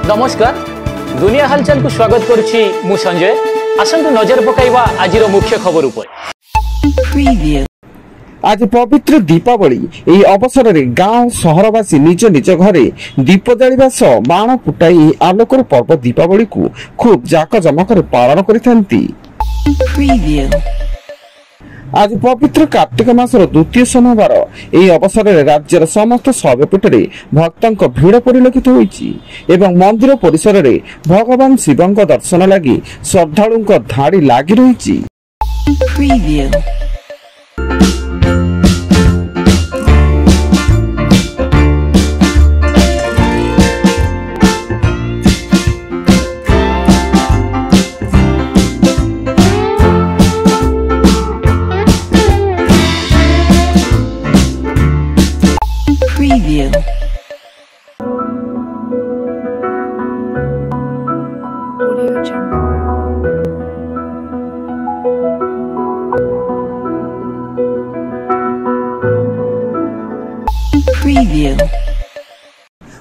नमस्कार दुनिया हालचाल को स्वागत करुछि मु संजय। आसंतु नजर पकाइबा आजिर मुख्य खबर उपर। आज पवित्र दीपावली एही अवसर में गांव सहरवासी निज निज घरे दीप जालिबा सह बाण फुटाई आलोकर पर्व दीपावली को खूब जाकजमकर पालन करिथांती। आज पवित्र कार्तिक मासर द्वितीय सोमवार एही अवसर में राज्यर समस्त शैवपीठ में भक्तों भीड़ परिलक्षित होईछि एवं मंदिर परिसर में भगवान शिवों दर्शन लगी श्रद्धालुओं धाड़ी लगी रही।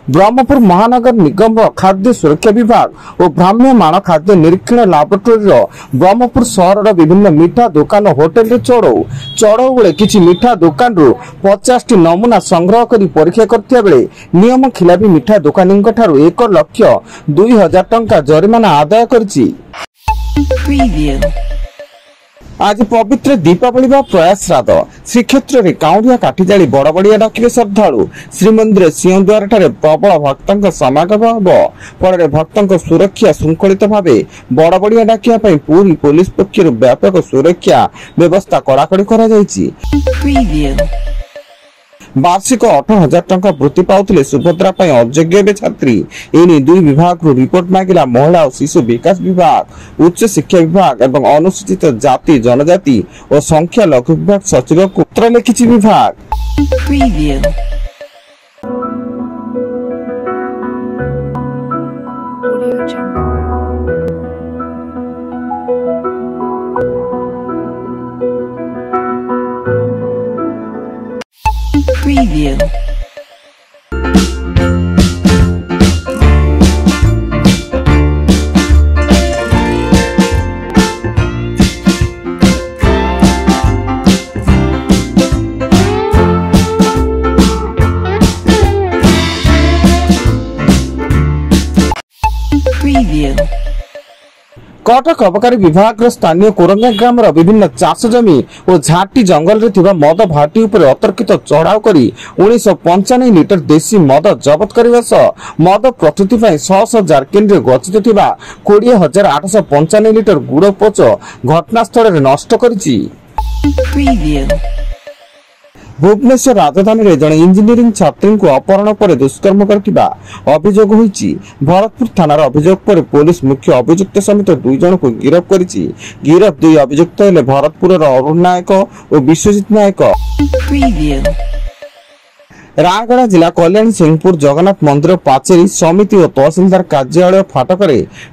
ब्रह्मपुर महानगर निगम खाद्य सुरक्षा विभाग और भ्राम्यमाण खाद्य निरीक्षण लैबोरेटोरी ब्रह्मपुर सहर विभिन्न मिठा दुकान होटेल चढ़ऊ बेले किछि मिठा दुकान 50 टी नमूना संग्रह कर परीक्षा करथिया बेले नियम खिलाफी मिठा दुकानी 1,02,000 टंका जरिमाना आदाय करछि। आज पवित्र दीपावली प्रयास श्राद्ध श्रीक्षेत्र में काउंडिया काठी जाली बड़ बड़िया डाकिले श्रद्धालु। श्रीमंदिर सिंहद्वार ठारे प्रबल भक्तों समागम हब फल भक्तों सुरक्षा श्रृंखलित भाव बड़ बड़िया डाकिया पूरी पुलिस पक्षर व्यापक सुरक्षा व्यवस्था कड़ाकड़ी करा जायछि। वार्षिक 18,000 टंका वृत्ति पाउथिले सुभद्रा अयोग्य छात्री एने दुई विभाग रिपोर्ट मांगिला महिला और शिशु विकास विभाग उच्च शिक्षा विभाग एवं अनुसूचित जाति जनजाति और संख्या लघु विभाग सचिव को पत्र लिखिछि विभाग। कटक अबकारी विभाग स्थानीय कोरंगा ग्राम विभिन्न चाष जमी और झाटी जंगल रे थिबा मद भाटी उपर अतर्कित चढ़ाऊ करी 1995 लिटर देशी मद जबत करने मद प्रस्तुति 100 जारकिन रे गच्छित थिबा 20,895 लिटर गुड़ पोच घटनास्थल रे नष्ट करिछि। भुवनेश्वर राजधानी जड़े इंजीनियरिंग छात्री को अपहरण पर दुष्कर्म करथिबा अभियोग होईछि। भरतपुर थानार अभियोग पर पुलिस मुख्य अभियुक्त समेत 2 जन को गिरफ्त करिछि। गिरफ्त 2 अभियुक्त हेले भरतपुर अरुण नायक और विश्वजित नायक। रायगड़ा जिला कल्याण सिंहपुर जगन्नाथ मंदिर पाचेरी समिति और तहसीलदार कार्यालय फाटक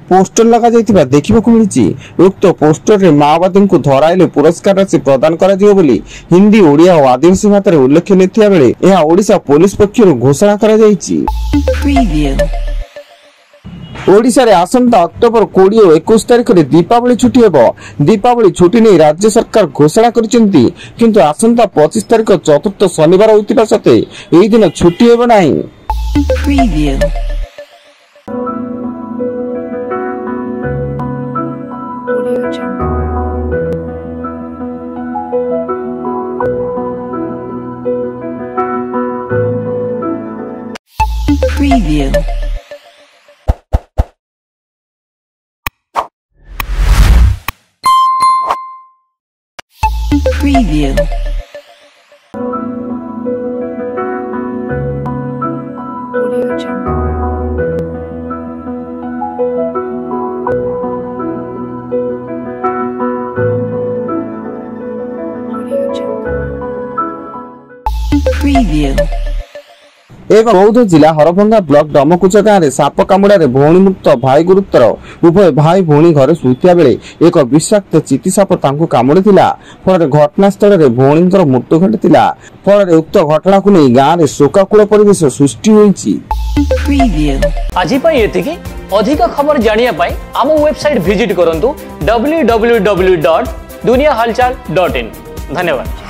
पोस्टर लगा जाइथिबा देखिबाकु मिलिछि। उक्त पोस्टर रे माओवादी को धराइले पुरस्कार राशि प्रदान करा जियो बोली हिंदी ओडिया और आदिवासी भाषा उल्लेख नेथिया बेले एहा ओडिशा पुलिस पक्षरु घोषणा करा जाइछि। ओडिशा रे आसंता अक्टोबर 20 और 21 तारिख रे दीपावली छुट्टी हेबो। दीपावली छुट्टी नै राज्य सरकार घोषणा करिसेंती किंतु आसंता 25 तारिख चतुर्थ शनिवार होइतिबा सते एही दिन छुट्टी हेबो नाही। Preview. Audio Jungle. Audio Jungle. Preview. ଏବଂ ବୌଦ୍ଧ ଜିଲ୍ଲା ହରଭଙ୍ଗା ବ୍ଲକ ଡମକୁଚ ଗାଁରେ ସାପ କାମୁଡାରେ ଭଉଣୀ ମୁକ୍ତ ଭାଇ ଗୁରୁତର। ଉଭୟ ଭାଇ ଭଉଣୀ ଘରେ ଶୋଇଥିବା ବେଳେ ଏକ ବିଷାକ୍ତ ଚିତି ସାପ ତାଙ୍କୁ କାମୁଡ଼ିଥିଲା। ଫଳରେ ଘଟଣାସ୍ଥଳରେ ଭଉଣୀଙ୍କର ମୃତ୍ୟୁ ଘଟିଥିଲା। ଫଳରେ ଉକ୍ତ ଘଟଣାକୁ ନେଇ ଗାଁରେ ଶୋକାକୁଳ ପରିବେଶ ସୃଷ୍ଟି ହୋଇଛି। Preview. आज एतिकी अधिक खबर जानिया पाई आम वेबसाइट विजिट करंतु www.duniyahalchal.in। धन्यवाद।